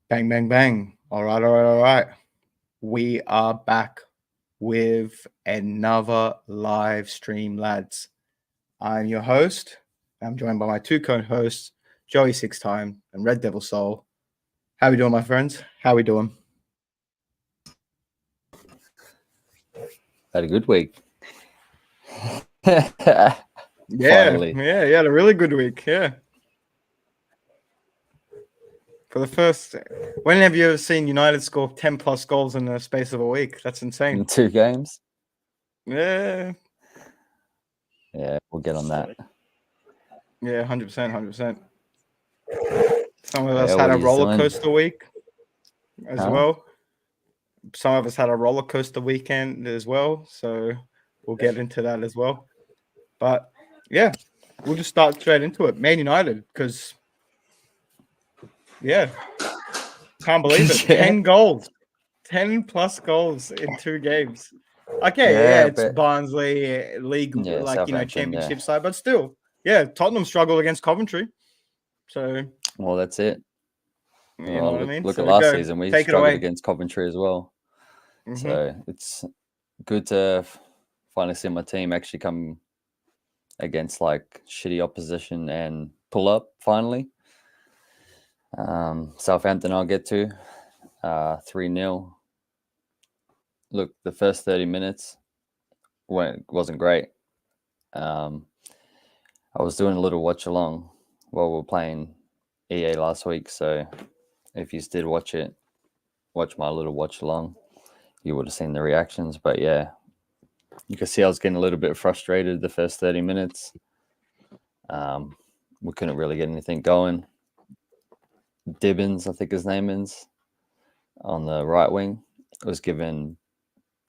Bang, bang, bang. All right, all right, all right. We are back with another live stream, lads. I'm your host. I'm joined by my two co-hosts, Joey Six Time and Red Devil Soul. How we doing, my friends? How we doing? Had a good week. Yeah, Finally. you had a really good week. Yeah. For the first, when have you ever seen United score 10 plus goals in the space of a week? That's insane. In 2 games. Yeah. Yeah, we'll get on that. Yeah, 100%, 100%. Some of us Yeah, had what a are you roller doing? coaster week as Huh? well. Some of us had a roller coaster weekend as well. So we'll get into that as well. But yeah, we'll just start straight into it. Man United, because yeah, can't believe it. Yeah. 10 goals, 10 plus goals in 2 games. Okay, yeah, Yeah, it's but Barnsley league, yeah, Southampton, yeah. championship side, but still, yeah, Tottenham struggled against Coventry. So, Well, that's it. you know Well, what I mean? look at So last go, season. We take it struggled away. against Coventry as well. Mm-hmm. So it's good to finally see my team actually come against like shitty opposition and pull up finally. Southampton I'll get to. 3-0. Look, the first 30 minutes wasn't great. I was doing a little watch along while we were playing EA last week. So if you did watch my little watch along, you would have seen the reactions. But yeah, you could see I was getting a little bit frustrated the first 30 minutes. We couldn't really get anything going. Dibbins, I think his name is, on the right wing, was giving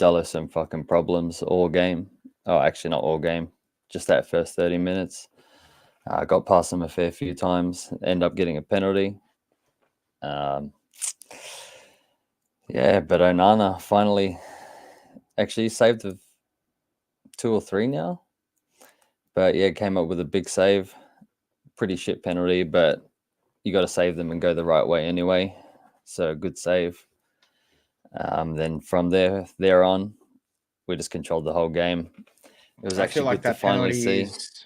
Dulles some fucking problems all game. Oh, actually not all game, just that first 30 minutes. I got past him a fair few times, end up getting a penalty. Yeah, but Onana finally actually saved 2 or 3 now. But yeah, came up with a big save. Pretty shit penalty, but you got to save them and go the right way anyway. So good save. Then from there on, we just controlled the whole game. It was I feel actually like good to that finally penalty see. is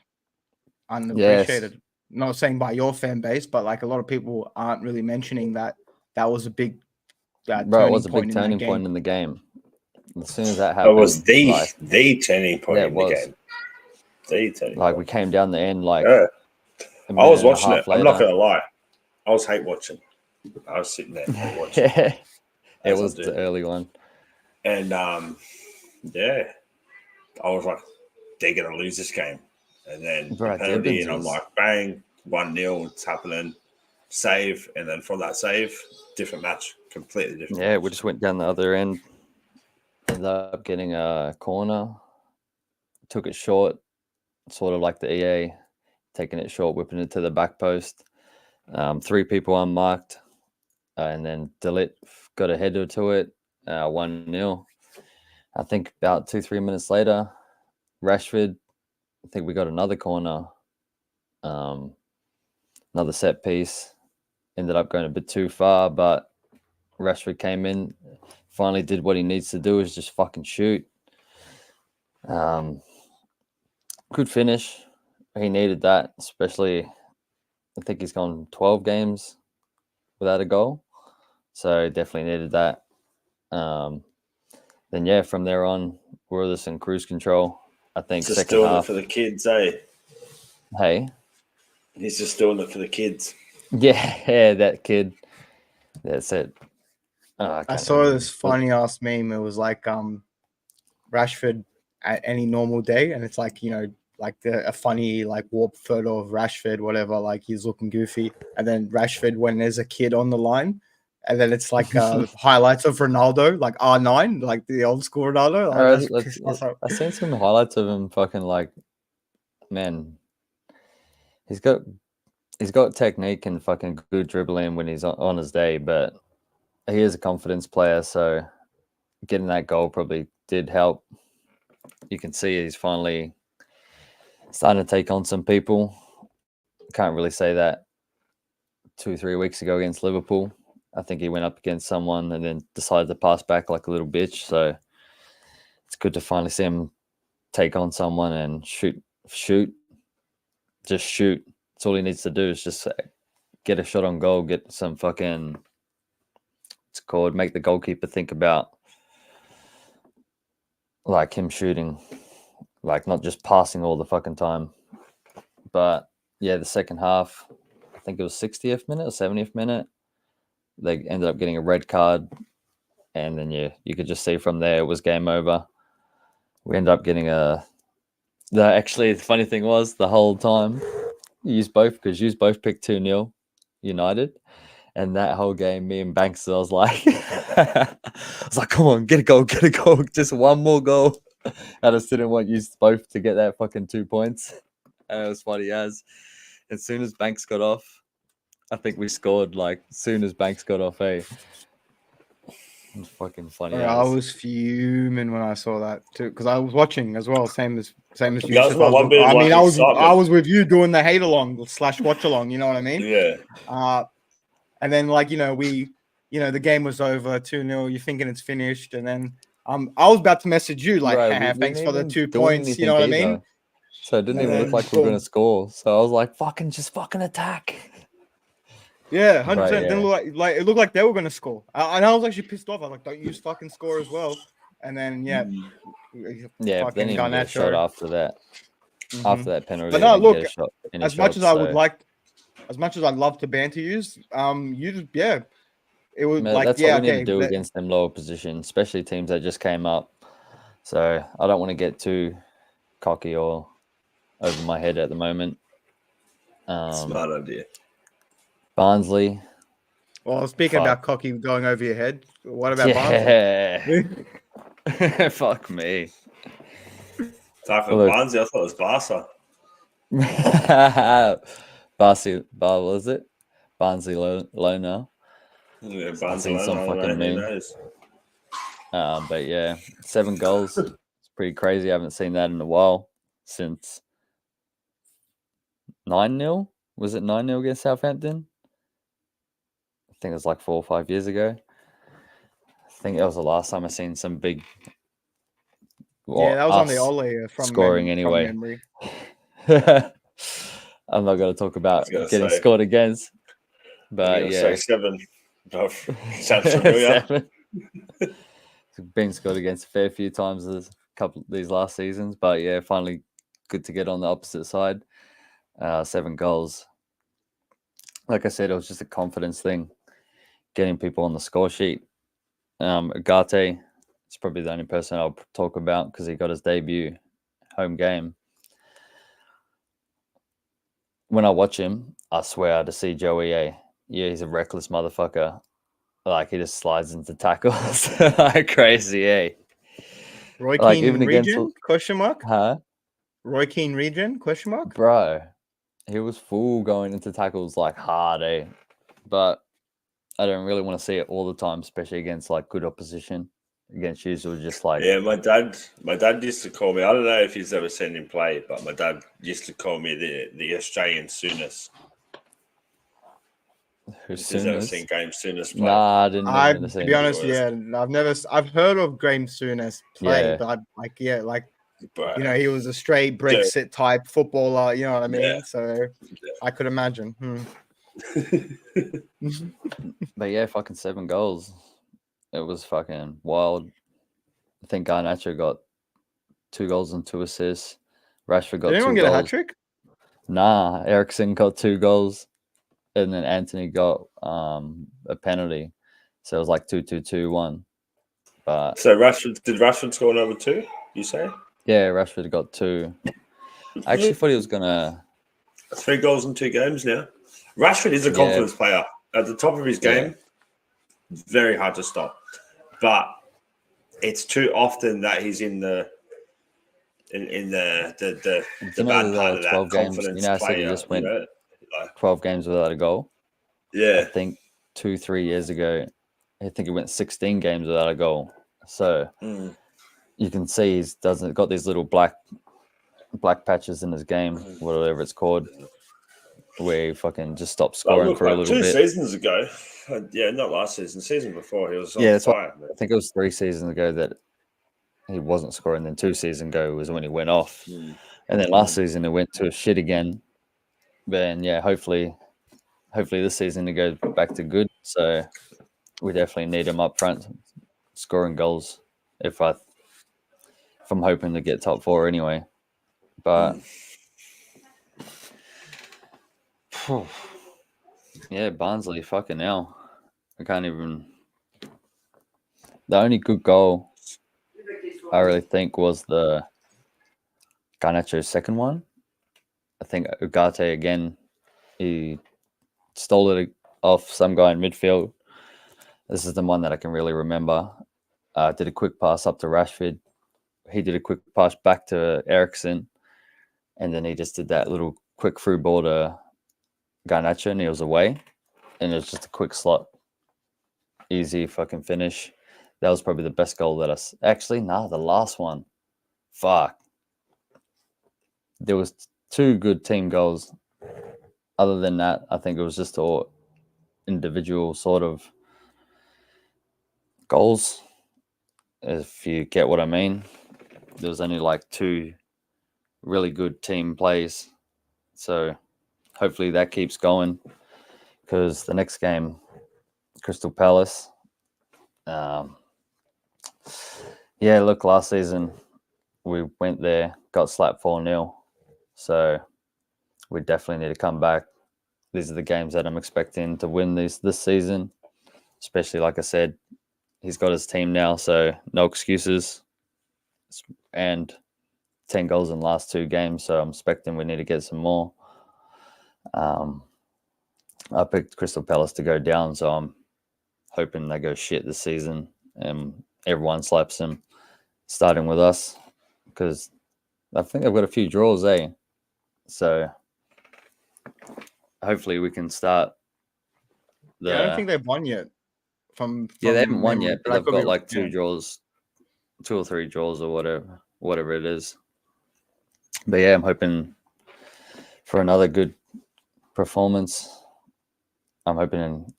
Yes, unappreciated. Not saying by your fan base, but like a lot of people aren't really mentioning that was a big bro, it turning was a big point in that turning game. point in the game. As soon as that It was happened, the turning point yeah, it in the was. game. The turning Like we point. came down the end like Yeah. a I minute was and a watching it. half I'm not later. gonna lie. I was hate watching. I was sitting there hate watching. Yeah, it as I was do. the early one. And yeah, I was like, they're gonna lose this game. And then Bro, the penalty, Dibbins and I'm was- like, bang, 1-0, it's happening. Save, and then from that save, different match, completely different. Yeah, match. we just went down the other end. Ended up getting a corner. Took it short, sort of like the EA, taking it short, whipping it to the back post. 3 people unmarked, and then Delit got a header to it, 1-0. I think about 2-3 minutes later, Rashford, I think we got another corner, another set piece. Ended up going a bit too far, but Rashford came in, finally did what he needs to do, is just fucking shoot. Good finish. He needed that, especially I think he's gone 12 games without a goal. So definitely needed that. Then yeah, from there on, we're just in cruise control. I think just second doing half. it for the kids, eh? Hey. He's just doing it for the kids. Yeah, that kid. That's it. Oh, I saw remember. this funny ass meme. It was like Rashford at any normal day, and it's like, you know, like a funny like warped photo of Rashford, whatever, like he's looking goofy, and then Rashford when there's a kid on the line, and then it's like highlights of Ronaldo, like R9, like the old school Ronaldo. Like, I seen some highlights of him fucking like, man, he's got technique and fucking good dribbling when he's on his day, but he is a confidence player, so getting that goal probably did help. You can see he's finally starting to take on some people. Can't really say that 2-3 weeks ago against Liverpool. I think he went up against someone and then decided to pass back like a little bitch. So it's good to finally see him take on someone and shoot. Just shoot. That's all he needs to do is just get a shot on goal, get some fucking, it's called, make the goalkeeper think about like him shooting, like not just passing all the fucking time. But yeah, the second half, I think it was 60th minute or 70th minute, they ended up getting a red card. And then you could just see from there it was game over. We ended up getting actually, the funny thing was the whole time, you both picked 2-0 United. And that whole game, me and Banks, I was like, come on, get a goal, just one more goal. I just didn't want you both to get that fucking 2 points. And it was funny as soon as Banks got off, I think we scored like as soon as Banks got off, It was fucking funny. I was fuming when I saw that too, because I was watching as well, same as you. Yeah, I was with you doing the hate along / watch along. You know what I mean? Yeah. And then the game was over 2-0. You're thinking it's finished, and then I was about to message you like, thanks for the 2 points. You know what I mean? So it didn't even look like we were going to score. So I was like, just fucking attack. Yeah, 100%. Didn't look like it looked like they were going to score. And I was actually pissed off. I was like, don't you just fucking score as well. And then, then he got a shot after that. Mm-hmm. After that penalty. But no, look, as much as I'd love to banter yous, it was that's what we need to do against them lower positions, especially teams that just came up. So I don't want to get too cocky or over my head at the moment. Smart idea. Barnsley. Well, speaking about cocky going over your head, what about Barnsley? Fuck me. Time for Barnsley, I thought it was Barca. What was it? Barnsley low now. Yeah, Barnsley some fucking moon. But yeah, 7 goals. It's pretty crazy. I haven't seen that in a while since 9-0. Was it 9-0 against Southampton? I think it was like 4 or 5 years ago. I think that was the last time I seen some big. That was on the Ole from scoring anyway. From memory. I'm not going to talk about getting scored against, but yeah, 7. Sounds familiar. 7. Been scored against a fair few times these last seasons, but yeah, finally good to get on the opposite side. 7 goals. Like I said, it was just a confidence thing, getting people on the score sheet. Agate is probably the only person I'll talk about because he got his debut home game. When I watch him, I swear to see Joey, he's a reckless motherfucker. Like, he just slides into tackles like crazy, Roy Keane region? Question mark? Huh? Roy Keane region? Question mark? Bro, he was full going into tackles like hard, But I don't really want to see it all the time, especially against like good opposition. Against you, so just like my dad used to call me. I don't know if he's ever seen him play, but my dad used to call me the Australian Sooners. Who's Sooners? Ever seen Graham Sooners play? Nah, I didn't. To be honest, I've heard of Graham Souness play, but he was a straight Brexit type footballer. You know what I mean? Yeah. So I could imagine. But yeah, fucking 7 goals. It was fucking wild. I think Garnacho got 2 goals and 2 assists. Rashford got 2 goals. Did anyone get a hat trick? Nah, Eriksen got 2 goals. And then Anthony got a penalty. So it was like 2-2-2-1. But so did Rashford score number 2, you say? Yeah, Rashford got 2. I actually thought he was gonna 3 goals in 2 games now. Rashford is a confidence player. At the top of his game, very hard to stop. But it's too often that he's in the bad part of that confidence player. He just went 12 games without a goal. Yeah. I think 2-3 years ago, I think he went 16 games without a goal. So you can see he's got these little black patches in his game, whatever it's called. where he fucking just stopped Well, scoring look, for a like little 2 bit. seasons ago, not last season, season before, he was on Yeah, that's fire. I think it was 3 seasons ago that he wasn't scoring. Then 2 seasons ago was when he went off, and then last season he went to shit again. But then, yeah, hopefully this season he goes back to good. So we definitely need him up front, scoring goals. If I'm hoping to get top 4 anyway, but yeah, Barnsley, fucking hell, I can't even. The only good goal I really think was the Garnacho's second one. I think Ugarte again, he stole it off some guy in midfield. This is the one that I can really remember. Did a quick pass up to Rashford. He did a quick pass back to Ericsson. And then he just did that little quick through ball to Garnacho and he was away. And it was just a quick slot. Easy fucking finish. That was probably the best goal that the last one. Fuck. There was 2 good team goals. Other than that, I think it was just all individual sort of goals. If you get what I mean. There was only like 2 really good team plays. So hopefully that keeps going. Because the next game, Crystal Palace. Yeah, look, last season we went there, got slapped 4-0. So we definitely need to come back. These are the games that I'm expecting to win this season. Especially, like I said, he's got his team now, so no excuses. And 10 goals in the last 2 games, so I'm expecting we need to get some more. I picked Crystal Palace to go down, so I'm hoping they go shit this season and everyone slaps them, starting with us, because I think I've got a few draws, So hopefully we can start. I don't think they've won yet. From they haven't won memory, yet, but they've got like 2 draws, 2 or 3 draws or whatever it is. But yeah, I'm hoping for another good performance. I'm hoping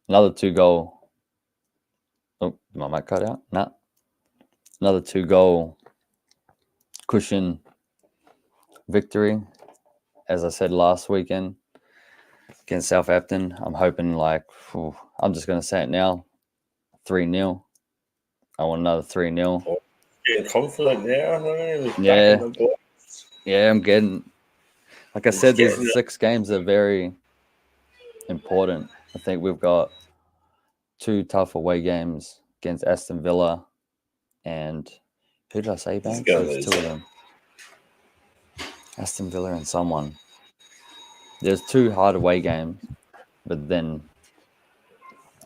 another 2-goal. Oh, my mic cut out? Nah. Another 2-goal cushion victory. As I said last weekend against Southampton, I'm hoping I'm just going to say it now, 3-0. I want another 3-0. Getting confident now. Yeah, I'm getting. Like I said, these 6 games are very important. I think we've got 2 tough away games against Aston Villa and who did I say, Banks? There's 2 of them. Aston Villa and someone. There's 2 hard away games, but then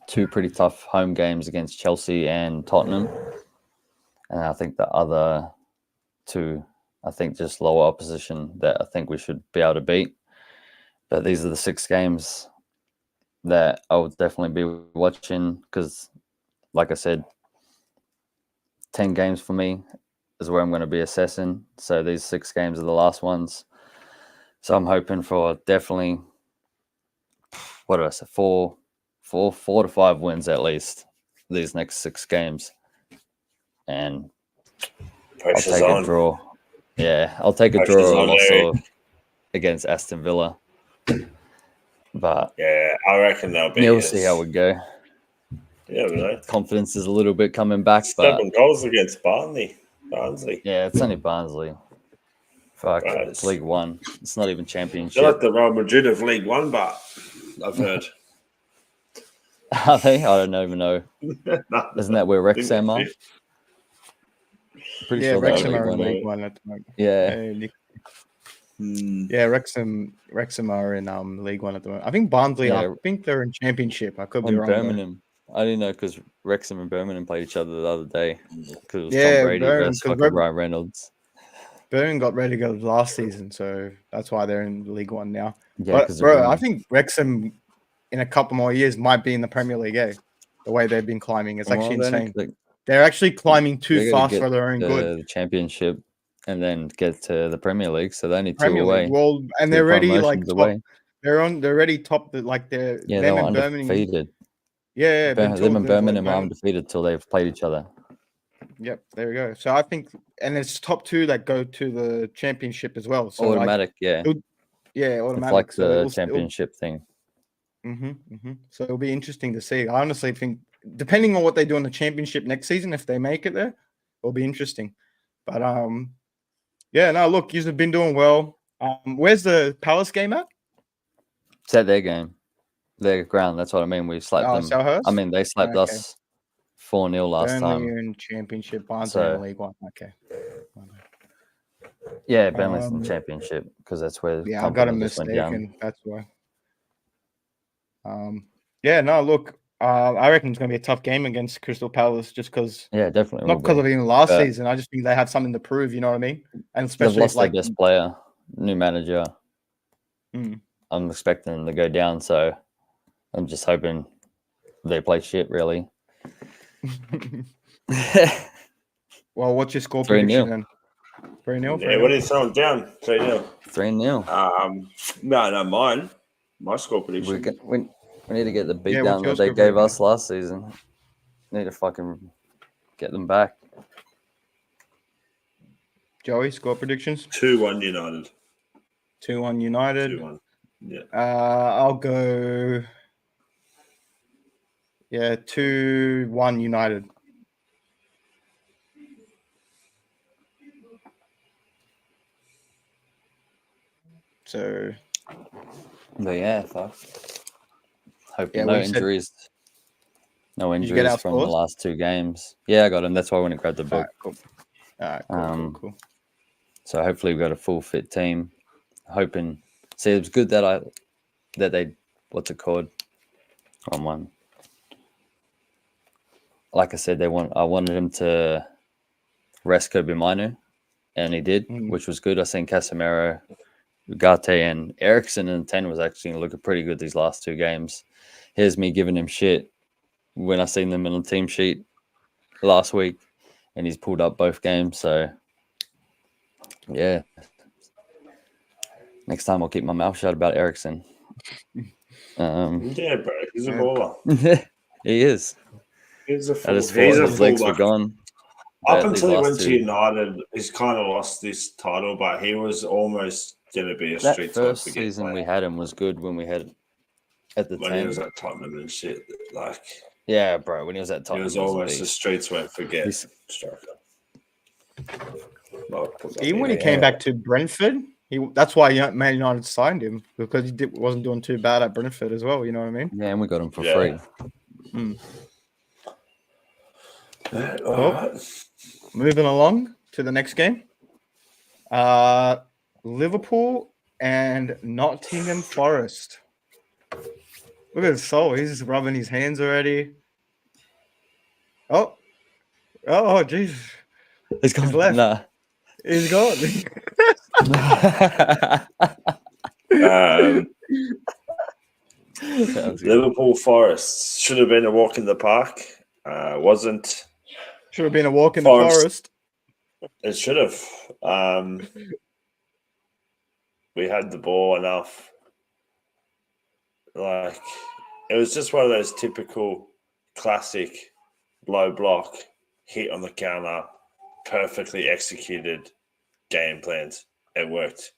2 pretty tough home games against Chelsea and Tottenham. And I think the other 2, I think just lower opposition that I think we should be able to beat. But these are the 6 games that I would definitely be watching because, like I said, 10 games for me is where I'm going to be assessing. So these 6 games are the last ones. So I'm hoping for definitely, what did I say, 4 to 5 wins at least these next 6 games. And I'll take a draw. Yeah, I'll take a draw or loss against Aston Villa. But yeah, I reckon they'll be. Yeah, we'll see how we go. Yeah, we know. Confidence is a little bit coming back. 7 goals against Barnsley. Yeah, it's only Barnsley. Fuck, it's League One. It's not even Championship. They're like the Real Madrid of League One, but I've heard. Are they? I don't even know. Isn't that where Wrexham are? Pretty sure Wrexham are in League One at the moment. Yeah. Yeah, Wrexham are in League One at the moment. I think Barnsley, I think they're in Championship. I could be wrong. Birmingham. I didn't know because Wrexham and Birmingham played each other the other day. Because it was Tom Brady versus fucking Ryan Reynolds. Birmingham got relegated last season, so that's why they're in League One now. Yeah, but, bro, I think Wrexham in a couple more years might be in the Premier League, the way they've been climbing. It's actually insane. They're actually climbing too fast for their own good. The Championship and then get to the Premier League, so they only 2 away. Well, and they're already like They're already top. Like they're Yeah, they them were and Birmingham. undefeated. Yeah, Them until and Birmingham are undefeated till they've played each other. Yep, there we go. So I think, and it's top 2 that go to the championship as well. So Automatic, yeah. Automatic. It's like so the championship thing. So it'll be interesting to see. I honestly think, depending on what they do in the championship next season, if they make it there, it'll be interesting. But yeah, no, look, you've been doing well. Where's the Palace game at? It's at their game, their ground. That's what I mean. We slapped them. Selhurst? I mean, they slapped us 4-0 last Burnley time. in championship, Barnes in League One. Okay. Yeah, Burnley's in championship because that's where I got a mistake, and that's why. Yeah, no, look, I reckon it's going to be a tough game against Crystal Palace, just because. Yeah, definitely. Not because of even last season. I just think they have something to prove. You know what I mean? And especially they've lost their best player, new manager. I'm expecting them to go down, so I'm just hoping they play shit. Really. Well, what's your score prediction then? 3-0. Yeah, what are you throwing down? 3-0. 3-0. No, mine. My score prediction. We need to get the beat down that they gave us last season. Need to fucking get them back. Joey, score predictions? 2-1 United. 2-1 United. 2-1. Yeah. I'll go. Yeah, 2-1 United. So. But yeah, fuck. Hope no injuries. No injuries from the last 2 games. Yeah, I got him. That's why I went and grabbed the book. Cool. So hopefully we've got a full fit team. Hoping. See, it was good that they what's it called? On one. Like I said, I wanted him to rest Kobe Minu, and he did, which was good. I seen Casemiro, Ugarte, and Ericsson in 10 was actually looking pretty good these last 2 games. Here's me giving him shit when I seen them in the team sheet last week, and he's pulled up both games. So, yeah. Next time I'll keep my mouth shut about Ericsson. Yeah, bro. He's a baller. He is. He's a full. His legs were gone. Up until he went to United, he's kind of lost this title, but he was almost going to be a street type. That first season we had him was good when we had at the time. When he was at Tottenham and shit. Like, yeah, bro. When he was at Tottenham, he was almost a streets won't forget striker. Even when he came back to Brentford, that's why Man United signed him, because he wasn't doing too bad at Brentford as well. You know what I mean? Yeah, and we got him for free. Moving along to the next game. Liverpool and Nottingham Forest. Look at his soul. He's just rubbing his hands already. Oh, jeez. He's gone. Left. Nah. He's gone. Liverpool Forest should have been a walk in the park. Wasn't. Should have been a walk in the forest. It should have. We had the ball enough. Like, it was just one of those typical classic low block, hit on the counter, perfectly executed game plans. It worked.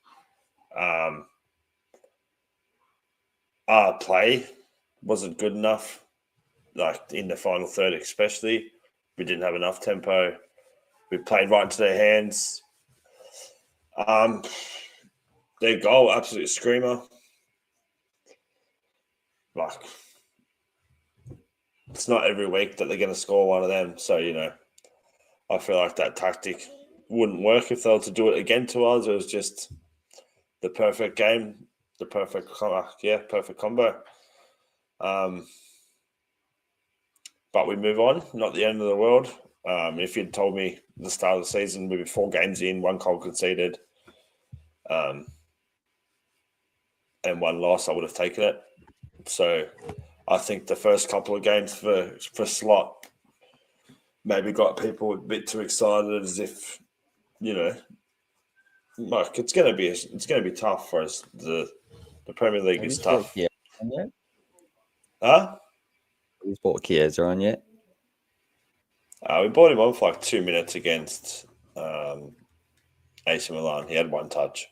Our play wasn't good enough, like in the final third especially. We didn't have enough tempo. We played right into their hands. Their goal, absolute screamer. Like, it's not every week that they're going to score one of them. So, I feel like that tactic wouldn't work if they were to do it again to us. It was just the perfect game, the perfect combo. But we move on, not the end of the world. If you'd told me at the start of the season, we'd be 4 games in, 1 goal conceded, and 1 loss, I would have taken it. So I think the first couple of games for Slot maybe got people a bit too excited, as if, like it's going to be tough for us The Premier League Have is you bought tough. Chiesa on yet? Huh? Have you bought Chiesa on yet? We bought him on for like 2 minutes against AC Milan. He had one touch.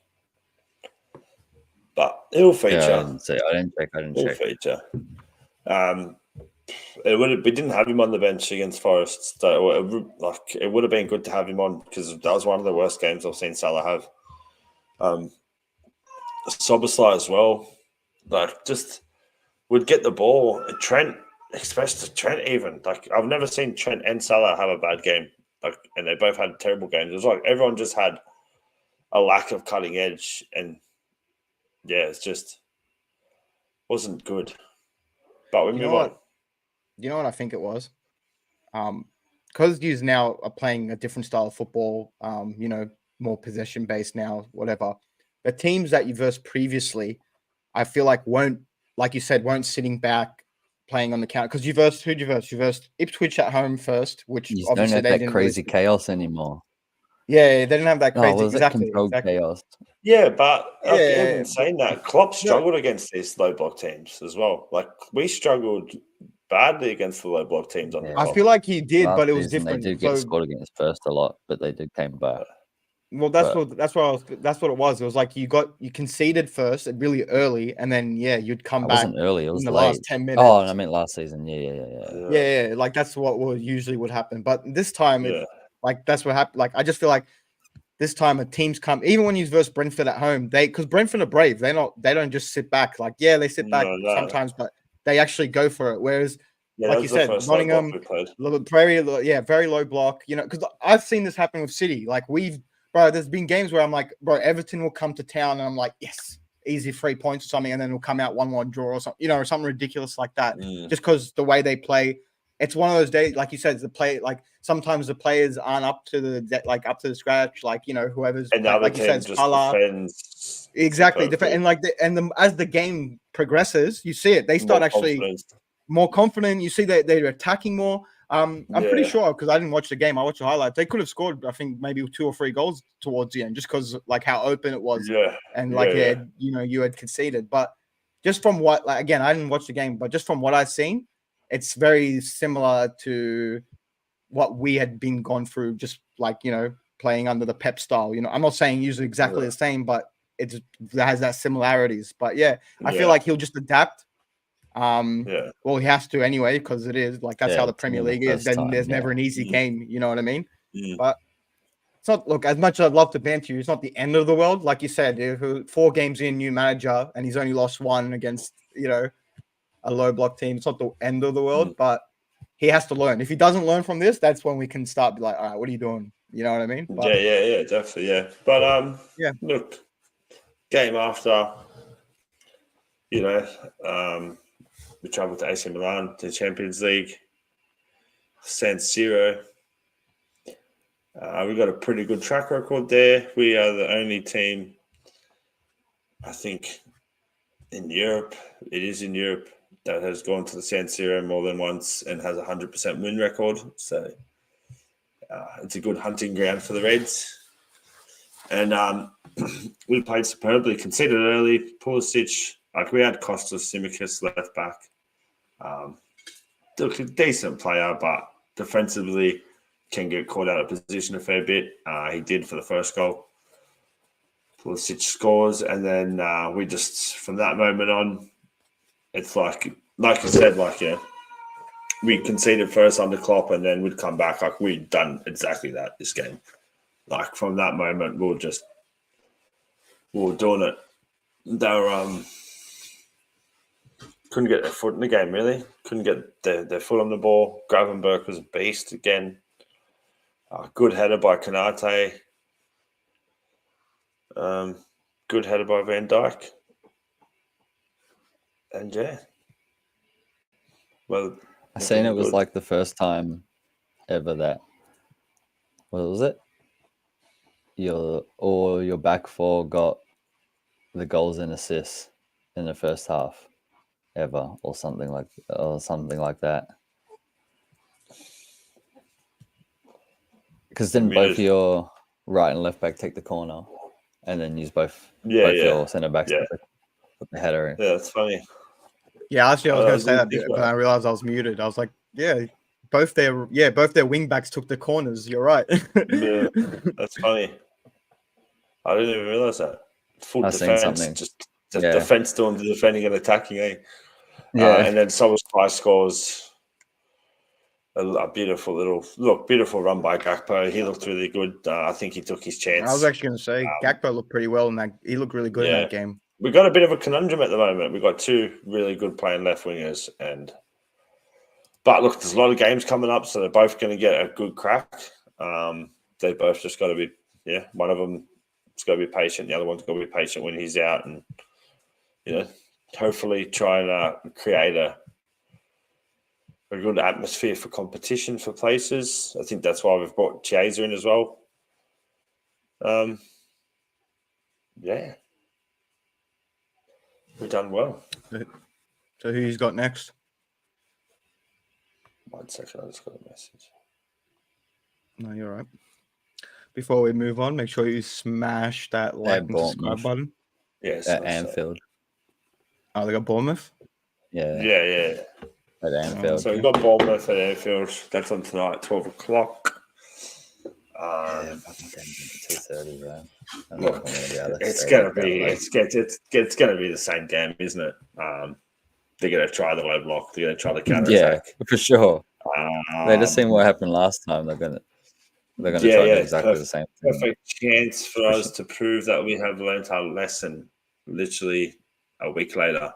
But he'll feature. Yeah, I didn't see. I didn't He'll check. feature. We didn't have him on the bench against Forest. So it would have been good to have him on because that was one of the worst games I've seen Salah have. Soboslai as well. Like, just would get the ball. Trent, especially Trent, even like I've never seen Trent and Salah have a bad game. Like, and they both had terrible games. It was like everyone just had a lack of cutting edge, and yeah, it's just wasn't good. But we You move know on. what? You know what I think it was? Because you now are playing a different style of football, more possession based now, whatever. The teams that you versed previously, I feel like won't sitting back playing on the counter. Because who'd you verse? You versed Ipswich at home first, which You don't obviously have they that didn't crazy really. chaos anymore. Yeah, they didn't have that Oh, crazy. was it controlled chaos? Yeah, but like, Yeah, even saying that, Klopp struggled against these low block teams as well. Like, we struggled badly against the low block teams on the Yeah. I top. feel like he did, Last but it was season, different. They did get scored against first a lot, but they did came back. Well, that's what it was. It was like you conceded first really early, and then you'd come It back wasn't early. It was in the late. last 10 minutes. Oh, I meant last season. Yeah. Yeah, like that's what usually would happen. But this time, that's what happened. Like, I just feel like this time a team's come, even when you verse Brentford at home, because Brentford are brave. They don't just sit back. Like, they sit back sometimes, but they actually go for it. Whereas, like you said, Nottingham, very low block. Because I've seen this happen with City. Like, there's been games where I'm like, Everton will come to town, and I'm like, yes, easy 3 points or something, and then it'll come out 1-1 draw or something, or something ridiculous like that. Just because the way they play, it's one of those days, like you said, sometimes the players aren't up to the scratch, whoever's and the other like you said, team just defends exactly different, and as the game progresses, you see it. They start actually more confident. You see that they're attacking more. I'm pretty sure, because I didn't watch the game, I watched the highlights. They could have scored, I think, maybe 2 or 3 goals towards the end, just because like how open it was, and you had conceded. But just from what, again, I didn't watch the game, but just from what I've seen, it's very similar to what we had been gone through, just playing under the Pep style. I'm not saying usually exactly the same, but it has that similarities. But I feel like he'll just adapt. Well, he has to anyway, because it is like that's how the Premier League is. Then there's never an easy game, you know what I mean? But it's not, look, as much as I'd love to banter you, it's not the end of the world. Like you said, 4 games in, new manager, and he's only lost 1 against a low block team. It's not the end of the world, but he has to learn. If he doesn't learn from this, that's when we can start be like, all right, what are you doing? You know what I mean? But, definitely, But look, game after, we travelled to AC Milan, to the Champions League, San Siro. We got a pretty good track record there. We are the only team, I think, in Europe. It is in Europe that has gone to the San Siro more than once and has a 100% win record. So it's a good hunting ground for the Reds. And we played superbly, conceded early. Pulisic, we had Kostas Tsimikas left back. Look, a decent player, but defensively can get caught out of position a fair bit. He did for the first goal. Pulisic scores, and then we just, from that moment on, it's like I said, we conceded first under Klopp, and then we'd come back. Like, we'd done exactly that this game. Like, from that moment, we were doing it. They were couldn't get their foot in the game, really. Couldn't get their foot on the ball. Gravenberch was a beast again. Good header by Konate. Good header by Van Dijk. And well, I seen it was like the first time ever that, what was it? Your back 4 got the goals and assists in the first half ever, or something like that. Because then both your right and left back take the corner, and then use both your centre backs. put the header in. Yeah, that's funny. Yeah, actually, I was Oh, going I to say that, didn't think but about I realized I was muted. I was like, yeah, both their wing backs took the corners. You're right. Yeah, that's funny. I didn't even realize that. Full I've seen defense, something. just Yeah. defense doing the defending and attacking, eh? Yeah. And then Solskjaer scores a beautiful run by Gakpo. He looked really good. I think he took his chance. I was actually going to say Gakpo looked pretty well in that. He looked really good in that game. We've got a bit of a conundrum at the moment. We've got two really good playing left wingers, but look, there's a lot of games coming up, so they're both going to get a good crack. They both just got to be, one of them has got to be patient. The other one's got to be patient when he's out, and hopefully try and create a good atmosphere for competition for places. I think that's why we've brought Chiesa in as well. We've done well. So who's got next? 1 second, I just got a message. No, you're right. Before we move on, make sure you smash that like and subscribe button. Yes, at Anfield. Oh, they got Bournemouth? Yeah. At Anfield. So we've got Bournemouth at Anfield. That's on tonight at 12 o'clock. 2:30, bro. Look, it's gonna be the same game, isn't it? They're gonna try the low block. They're gonna try the counter attack. Yeah, for sure. They just seen what happened last time. They're gonna try to do exactly the same thing. Perfect chance for us to prove that we have learned our lesson. Literally a week later.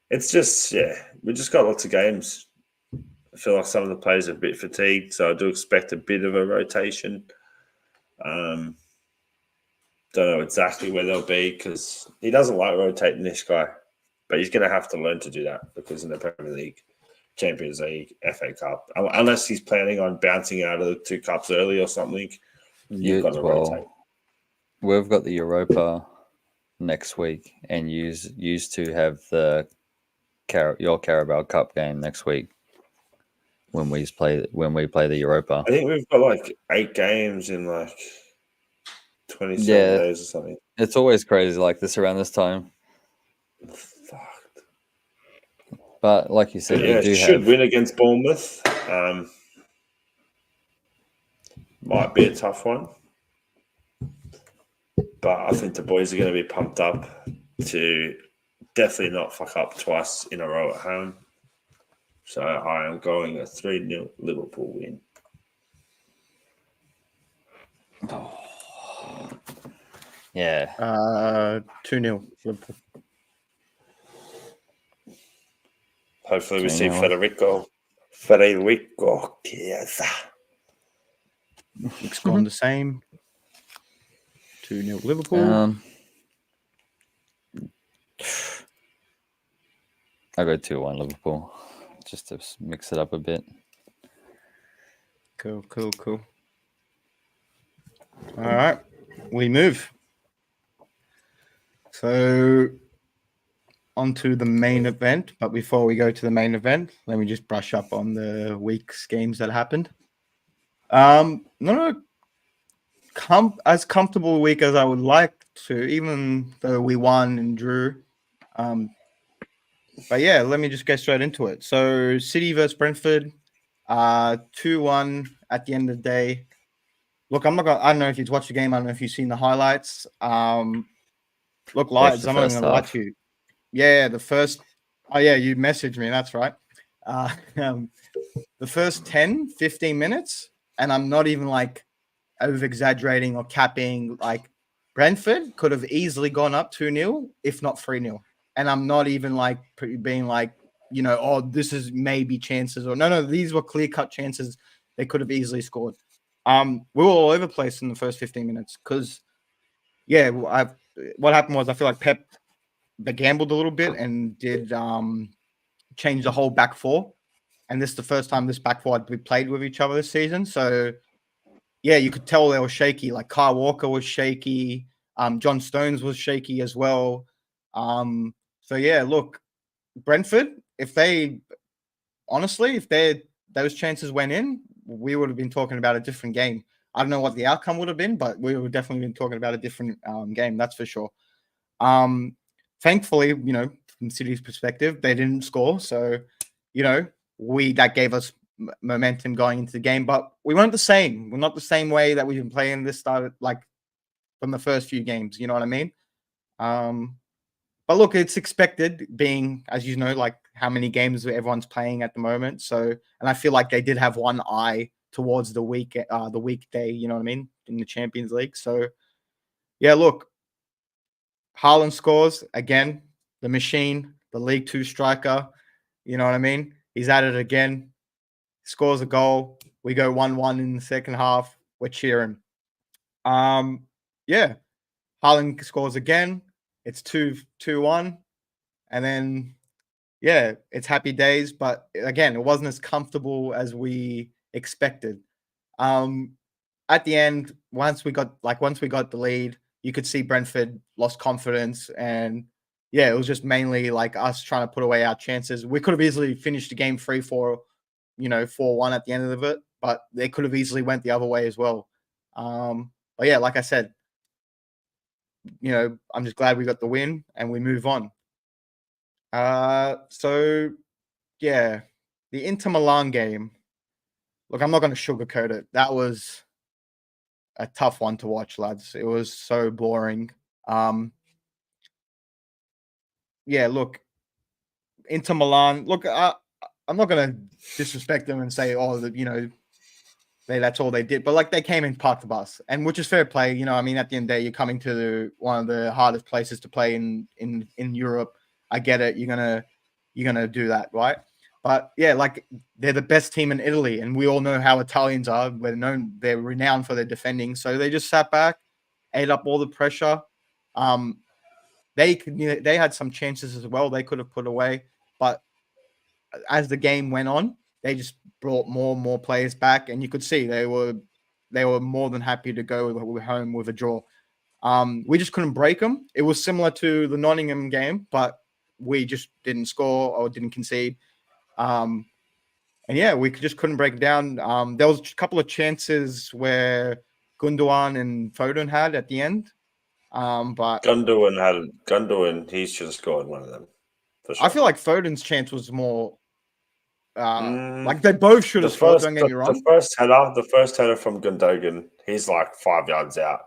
It's just we just got lots of games. I feel like some of the players are a bit fatigued, so I do expect a bit of a rotation. Don't know exactly where they'll be because he doesn't like rotating this guy, but he's going to have to learn to do that because in the Premier League, Champions League, FA Cup, unless he's planning on bouncing out of the two cups early or something, you've got to rotate. We've got the Europa next week, and used to have your Carabao Cup game next week. When we play the Europa, I think we've got like 8 games in like 27 days or something. It's always crazy like this around this time. Fucked. But like you said, we should win against Bournemouth. Might be a tough one, but I think the boys are going to be pumped up to definitely not fuck up twice in a row at home. So I am going a 3-0 Liverpool win. Yeah. 2-0 Liverpool. Hopefully we see 2-0. Federico Chiesa. It's gone the same. 2-0 Liverpool. I go 2-1 Liverpool, just to mix it up a bit. Cool. All right, we move. So on to the main event. But before we go to the main event, let me just brush up on the week's games that happened. Not as comfortable a week as I would like to, even though we won and drew. But yeah, let me just get straight into it. So City versus Brentford, 2-1 at the end of the day. Look, I don't know if you've watched the game. I don't know if you've seen the highlights. Look, lights, I'm not even gonna lie to you. Yeah, the first. Oh yeah, you messaged me. That's right. The first 10, 15 minutes, and I'm not even like over exaggerating or capping. Like Brentford could have easily gone up 2-0, if not 3-0. And I'm not even like being like, this is maybe chances or no, these were clear cut chances. They could have easily scored. We were all over the place in the first 15 minutes because, what happened was I feel like Pep gambled a little bit and did change the whole back four. And this is the first time this back four we played with each other this season. So, yeah, you could tell they were shaky. Like Kyle Walker was shaky. John Stones was shaky as well. So, yeah, look, Brentford, if those chances went in, we would have been talking about a different game. I don't know what the outcome would have been, but we would definitely been talking about a different game. That's for sure. Thankfully, you know, from City's perspective, they didn't score. So, you know, that gave us momentum going into the game. But we weren't the same. We're not the same way that we've been playing this started like from the first few games. You know what I mean? But look, it's expected being, as you know, like how many games everyone's playing at the moment. So, and I feel like they did have one eye towards the weekday, you know what I mean, in the Champions League. So, yeah, look, Haaland scores again, the machine, the League Two striker. You know what I mean? He's at it again, scores a goal. We go 1-1 in the second half. We're cheering. Yeah, Haaland scores again. It's 2-1. And then, yeah, it's happy days. But again, it wasn't as comfortable as we expected. At the end, once we got the lead, you could see Brentford lost confidence. And yeah, it was just mainly like us trying to put away our chances. We could have easily finished the game 3-4, 4-1 at the end of it, but they could have easily went the other way as well. But yeah, like I said, I'm just glad we got the win and we move on. So yeah, the Inter Milan game. Look, I'm not going to sugarcoat it. That was a tough one to watch, lads. It was so boring. Yeah, look, Inter Milan. Look, I'm not going to disrespect them and say, that's all they did. But like they came and parked the bus, and which is fair play. I mean, at the end of the day, you're coming to one of the hardest places to play in Europe. I get it. You're gonna do that, right? But yeah, like they're the best team in Italy, and we all know how Italians are. They're renowned for their defending. So they just sat back, ate up all the pressure. They had some chances as well. They could have put away, but as the game went on, they just brought more and more players back, and you could see they were more than happy to go home with a draw. We just couldn't break them. It was similar to the Nottingham game, but we just didn't score or didn't concede. And yeah, we just couldn't break it down. There was a couple of chances where Gundogan and Foden had at the end. But Gundogan, he should have scored one of them. For sure. I feel like Foden's chance was more like they both should have scored. Don't get me wrong. The first header from Gundogan, he's like 5 yards out.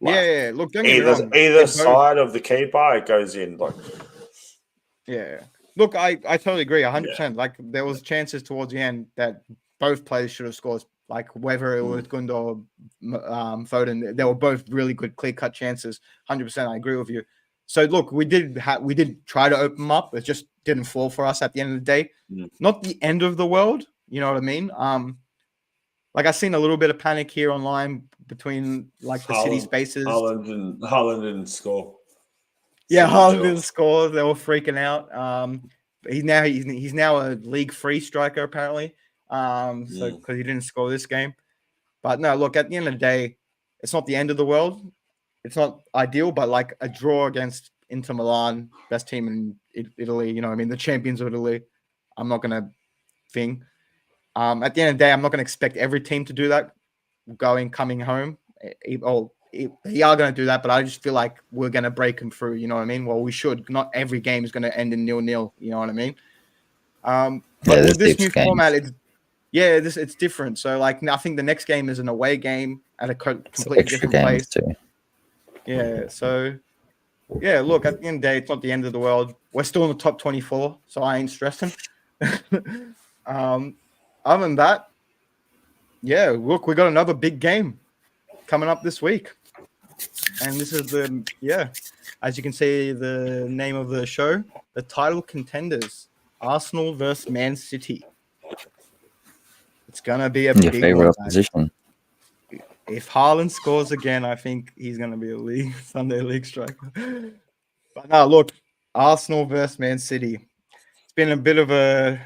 Like, yeah. Look, don't get me wrong. Either side of the keeper, it goes in. Like, yeah. Look, I totally agree, 100%. Like there was chances towards the end that both players should have scored. Like whether it was Gundogan or Foden, they were both really good clear-cut chances. 100%, I agree with you. So look, we did try to open them up. It just didn't fall for us at the end of the day. Not the end of the world, you know what I mean? Like I've seen a little bit of panic here online between like the City spaces. Haaland didn't score. Yeah, Haaland didn't score. They were freaking out. He's now a League 3 striker apparently. So because he didn't score this game. But no, look, at the end of the day, it's not the end of the world. It's not ideal, but like a draw against Inter Milan, best team in Italy, you know what I mean? The champions of Italy. I'm not gonna think. At the end of the day, I'm not gonna expect every team to do that, coming home. They are going to do that, but I just feel like we're going to break them through. You know what I mean? Well, we should. Not every game is going to end in 0-0. You know what I mean? But with this new format, it's different. So, like, I think the next game is an away game at a completely different place. Too. Yeah. So, yeah. Look, at the end of the day, it's not the end of the world. We're still in the top 24, so I ain't stressing. Other than that, yeah. Look, we got another big game coming up this week. And this is as you can see, the name of the show, the title contenders, Arsenal versus Man City. It's gonna be a your big favorite one, opposition. If Haaland scores again, I think he's gonna be a Sunday league striker. But no, look, Arsenal versus Man City. It's been a bit of a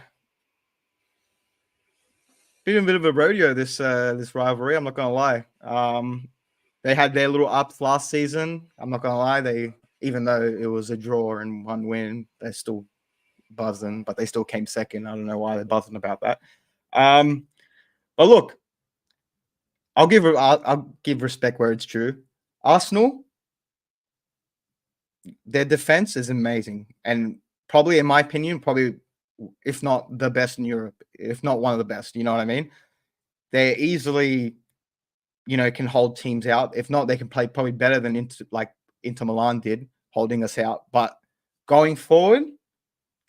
rodeo this rivalry. I'm not gonna lie. They had their little ups last season. I'm not gonna lie. Even though it was a draw and one win, they're still buzzing, but they still came second. I don't know why they're buzzing about that. But look, I'll give respect where it's due. Arsenal, their defense is amazing, and probably, in my opinion, probably if not the best in Europe, if not one of the best. You know what I mean? They're easily, can hold teams out. If not, they can play probably better than Inter Milan did, holding us out. But going forward,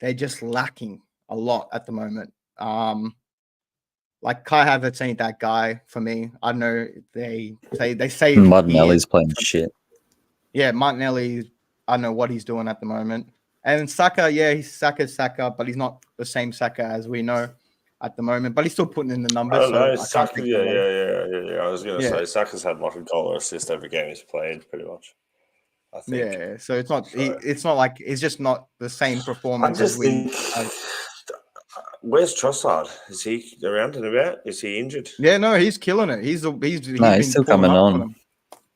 they're just lacking a lot at the moment. Like Kai Havertz ain't that guy for me. I know they say Martinelli's playing shit. Yeah, Martinelli, I don't know what he's doing at the moment. And Saka, yeah, he's Saka, but he's not the same Saka as we know at the moment. But he's still putting in the I numbers, don't know. so I can't Saka, take that away. yeah. I was going to say Saka's had like a goal or assist every game he's played, pretty much. I think. Yeah, so it's not. So, it's not like it's just not the same I performance just as we. think. Where's Trossard? Is he around and about? Is he injured? Yeah, no, he's killing it. He's No, been he's still pulling coming up for on, them.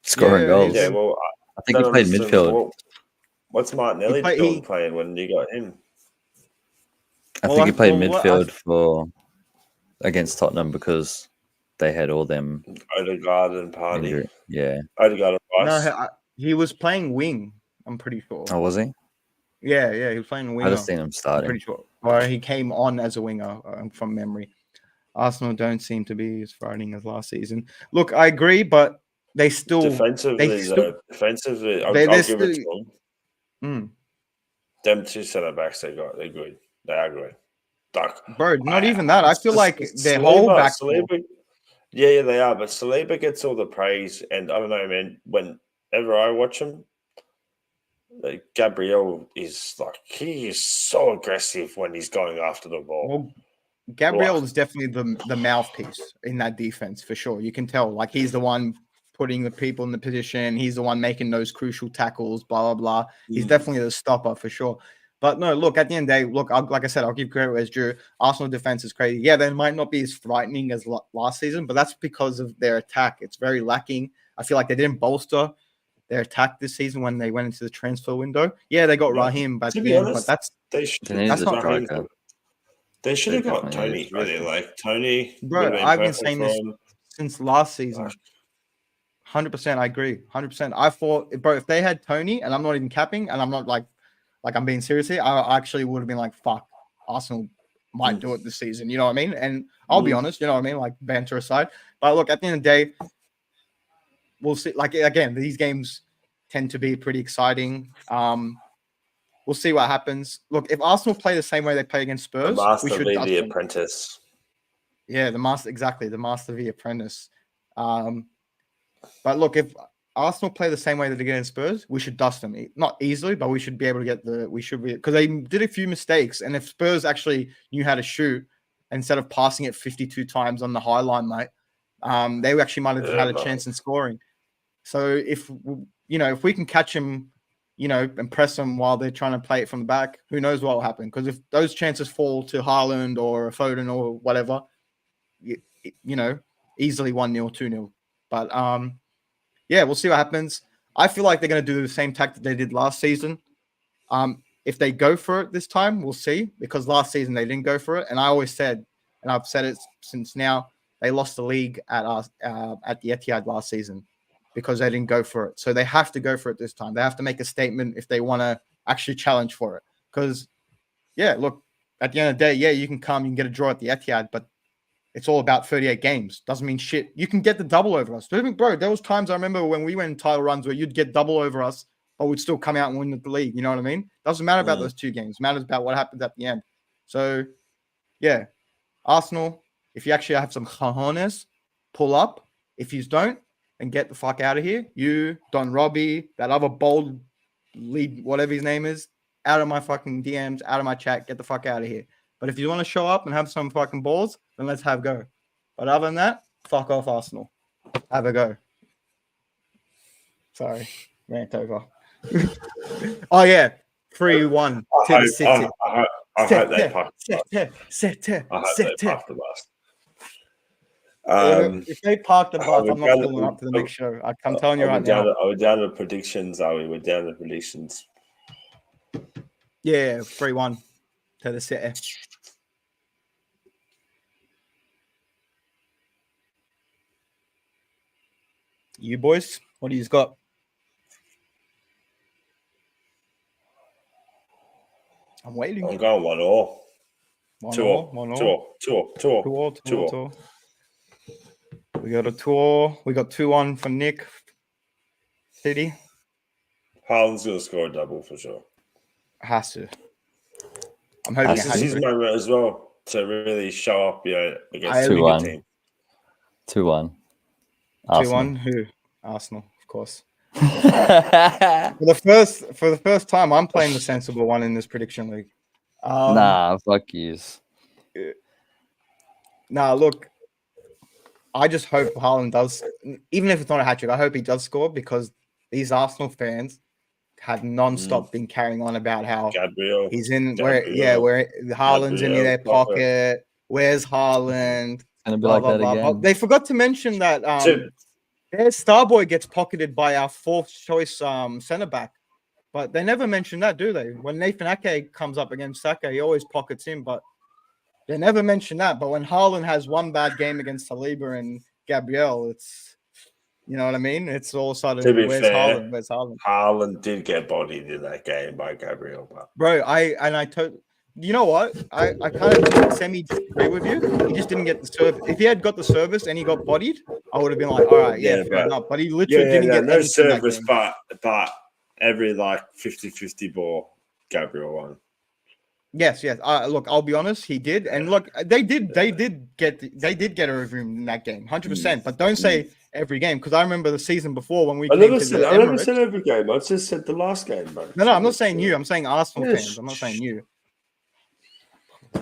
scoring Yeah, goals. Yeah, well, I think he played midfield. What's Martinelli doing playing when you got him? I think he played midfield for against Tottenham because they had all them Odegaard and Party. injury. Yeah. Odegaard and Rice. No, he was playing wing. I'm pretty sure. Oh, was he? Yeah, he was playing winger. I just seen him I'm starting. pretty sure. Or he came on as a winger from memory. Arsenal don't seem to be as frightening as last season. Look, I agree, but they still defensively, I'll give it to them. Them two centre backs they're good. They are good. Bro, not even that. I feel like their whole back. Yeah, they are. But Saliba gets all the praise, and I don't know, man. Whenever I watch him, Gabriel he is so aggressive when he's going after the ball. Well, Gabriel is definitely the mouthpiece in that defense for sure. You can tell, like he's the one putting the people in the position. He's the one making those crucial tackles. Blah blah blah. He's definitely the stopper for sure. But no, look, at the end of the day, look, like I said, I'll give credit where it's due. Arsenal defense is crazy. Yeah, they might not be as frightening as last season, but that's because of their attack. It's very lacking. I feel like they didn't bolster their attack this season when they went into the transfer window. Yeah, they got Raheem, but that's striker. They should have got Tony. Really, like Tony. Bro, I've been saying this since last season. 100%, I agree. 100%. I thought, bro, if they had Tony, and I'm not even capping, and I'm not like I'm being serious here, I actually would have been like, fuck, Arsenal might do it this season. You know what I mean? And I'll be honest, you know what I mean? Like, banter aside. But look, at the end of the day, we'll see. Like, again, these games tend to be pretty exciting. We'll see what happens. Look, if Arsenal play the same way they play against Spurs, we should be the apprentice. Yeah, the master v apprentice. But look, if Arsenal play the same way that they get against Spurs, we should dust them. Not easily, but we should be able to get because they did a few mistakes. And if Spurs actually knew how to shoot instead of passing it 52 times on the high line, mate, they actually might have had a chance in scoring. So if we can catch them, and press them while they're trying to play it from the back, who knows what will happen? Because if those chances fall to Haaland or Foden or whatever, easily 1-0, 2-0. But yeah, we'll see what happens. I feel like they're going to do the same tactic they did last season. If they go for it this time, we'll see. Because last season they didn't go for it, and I always said, and I've said it since now, they lost the league at the Etihad last season because they didn't go for it. So they have to go for it this time. They have to make a statement if they want to actually challenge for it. Because, yeah, look, at the end of the day, yeah, you can get a draw at the Etihad, but it's all about 38 games. Doesn't mean shit. You can get the double over us. Bro, there was times I remember when we went in title runs where you'd get double over us, but we'd still come out and win the league. You know what I mean? Doesn't matter about those 2 games. It matters about what happens at the end. So, yeah, Arsenal, if you actually have some cojones, pull up. If you don't, and get the fuck out of here. You, Don Robbie, that other bold lead, whatever his name is, out of my fucking DMs, out of my chat. Get the fuck out of here. But if you want to show up and have some fucking balls, then let's have a go. But other than that, fuck off, Arsenal. Have a go. Sorry, rant over. Oh yeah, 3-1 to the City. I hope they park the bus. If they park the bus, I'm not pulling up to the next show. I'm telling you right now. Are we down to predictions? We're down to predictions. Yeah, 3-1 to the City. You boys, what do you got? I'm waiting. I'm going 1-1. 1-1, 1-1. 2-1. 2-1. We got a 2-1. We got 2-1 for Nick. City. Haaland's going to score a double for sure. Has to. I'm hoping This is his moment as well to really show up, against a good team. 2-1. 2-1. Who? Arsenal, of course. For the first time, I'm playing the sensible one in this prediction league. Nah, fuck yous. Nah, look. I just hope Haaland does, even if it's not a hat trick, I hope he does score because these Arsenal fans have non-stop been carrying on about how Gabriel, he's in where Haaland's in their pocket. Where's Haaland? It's gonna be like that again. But they forgot to mention that their star boy gets pocketed by our fourth choice centre back. But they never mention that, do they? When Nathan Ake comes up against Saka, he always pockets him, but they never mention that. But when Haaland has one bad game against Saliba and Gabriel, it's, you know what I mean? It's all of a sudden, where's Haaland? Where's Haaland? Haaland did get bodied in that game by Gabriel. But... Bro, you know what? I kind of semi-agree with you. He just didn't get the service. If he had got the service and he got bodied, I would have been like, all right, fair enough. But he literally didn't get no service, but every 50-50 ball, Gabriel won. Yes. Look, I'll be honest, he did, and look, they did get a review in that game, 100%. But don't say every game because I remember the season before when I never said every game. I just said the last game, bro. No, I'm not saying you. I'm saying Arsenal fans. I'm not saying you.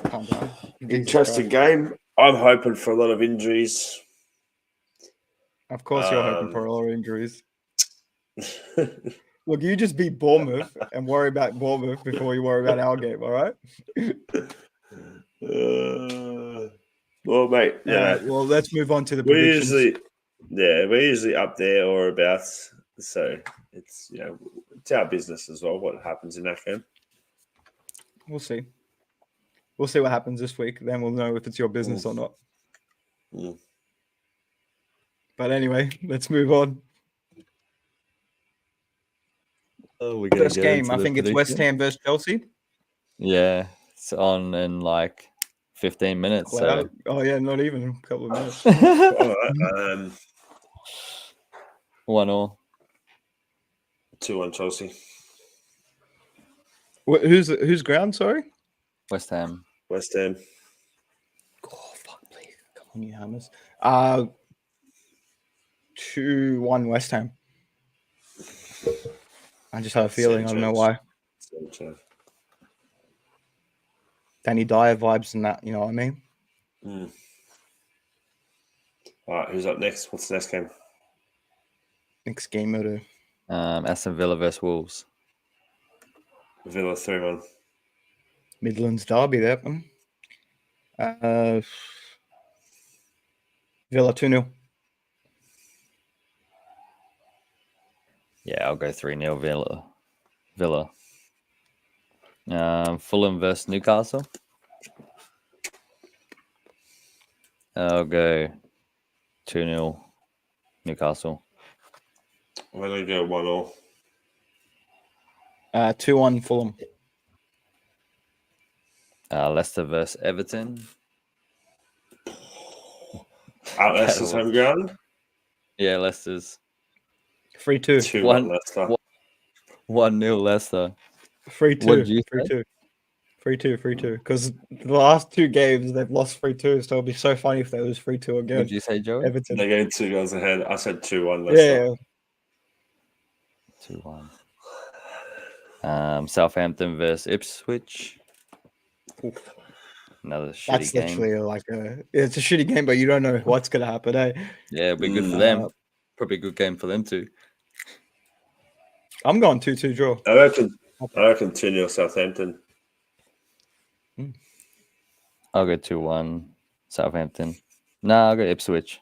Calm down. Interesting game. I'm hoping for a lot of injuries. Of course, you're hoping for a lot of injuries. Look, you just beat Bournemouth and worry about Bournemouth before you worry about our game, all right? Well, mate, well, let's move on to the predictions. We're usually up there or about. So it's it's our business as well. What happens in that game? We'll see. We'll see what happens this week. Then we'll know if it's your business or not. But anyway, let's move on. First game, I think it's West Ham versus Chelsea. Yeah, it's on in 15 minutes. So. Oh yeah, not even a couple of minutes. All right, 1-1. 2-1 Chelsea. Who's ground? Sorry, West Ham. Oh fuck, please, come on, you Hammers. 2-1 West Ham. I just have a feeling. I don't know why. Danny Dyer vibes and that. You know what I mean? All right, who's up next? What's the next game? Next game, or Aston Villa versus Wolves. Villa 3-1. Midlands derby, that one. Villa 2-0. Yeah, I'll go 3-0 Villa. Fulham versus Newcastle. I'll go 2-0 Newcastle. I'm going to go 1-0. 2-1 Fulham. Leicester versus Everton. At Leicester's home ground? Yeah, Leicester's. 3-2. 2-1 Leicester. 1-0 Leicester. 3-2. What did you say? 3-2. Because the last two games they've lost 3-2, so it'll be so funny if they lose 3-2 again. What did you say, Joey? Everton. They're going 2 goals ahead. I said 2-1 Leicester. Yeah. 2-1. Southampton versus Ipswich. Another shitty game. That's literally it's a shitty game, but you don't know what's gonna happen, eh? Yeah, it'll be good for them. Probably a good game for them too. I'm going 2-2 draw. I reckon 2-0 Southampton. I'll go 2-1 Southampton. Nah, I'll go Ipswich.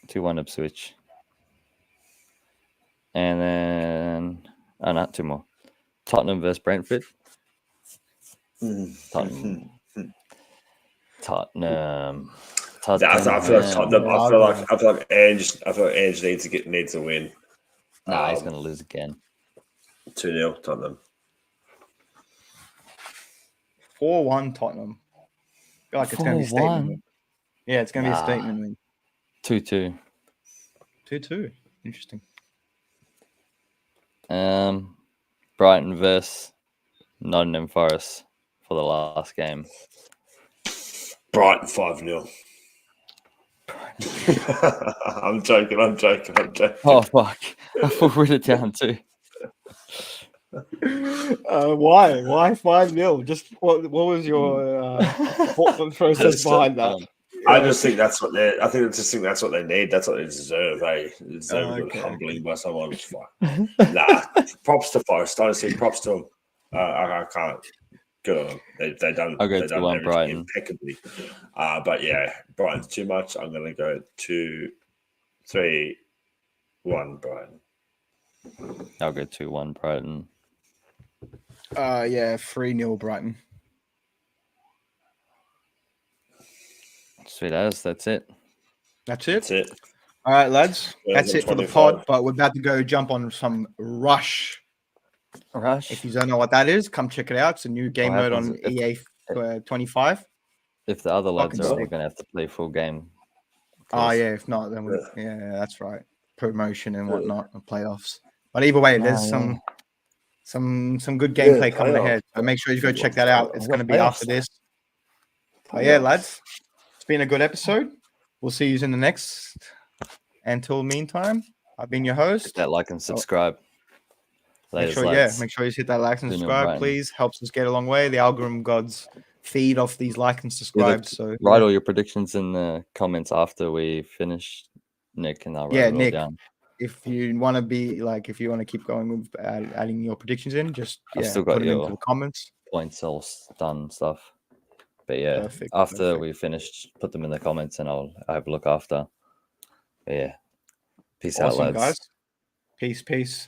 2-1 Ipswich. And then not 2 more. Tottenham versus Brentford. Tottenham. I feel like Ange needs to win. Nah, he's gonna lose again. 2-0 Tottenham. 4-1 Tottenham. I feel like it's going to be a statement 4-1? win. Yeah, it's going to be a Nah. statement win. 2-2. 2-2. Interesting. Brighton versus Nottingham Forest for the last game. Brighton 5-0. I'm joking. Oh, fuck. I thought we wrote it down too. Why? Why 5-0? Just what was your thought process behind that? I just think that's what they. I just think that's what they need. That's what they deserve. They deserve a good humbling by someone. It's fine. Nah, props to Forest. Honestly, props to them. I can't. Good on them. They done. I'll go They done 2-1 everything Brighton. impeccably. But yeah, Brighton's too much. I'm gonna go 2-3-1 Brighton. I'll go 2-1 Brighton. Yeah, 3-0 Brighton. Sweet as. That's it. That's it. That's it. All right, lads. Yeah, That's it for the 25. pod. But we're about to go jump on some Rush. Rush. If you don't know what that is, come check it out. It's a new game mode happens on EA 25. If the other lads Fucking are, we're sick. going to have to play full game. Oh, yeah. If not, then yeah, that's right. Promotion and whatnot, and playoffs. But either way, there's some good gameplay coming ahead. So make sure you go check that out. It's going to be after this. But yeah, lads, it's been a good episode. We'll see you in the next. Until meantime, I've been your host. Hit that like and subscribe. Make sure you hit that like and subscribe, please. Helps us get a long way. The algorithm gods feed off these like and subscribe. So write all your predictions in the comments after we finish, Nick, and I'll write it all down. If you want to if you want to keep going with adding your predictions in, just I've still got put them into the comments. Points all done stuff. But yeah, Perfect, after we finished, put them in the comments and I'll have a look after. But yeah. Peace out, lads. Guys. Peace.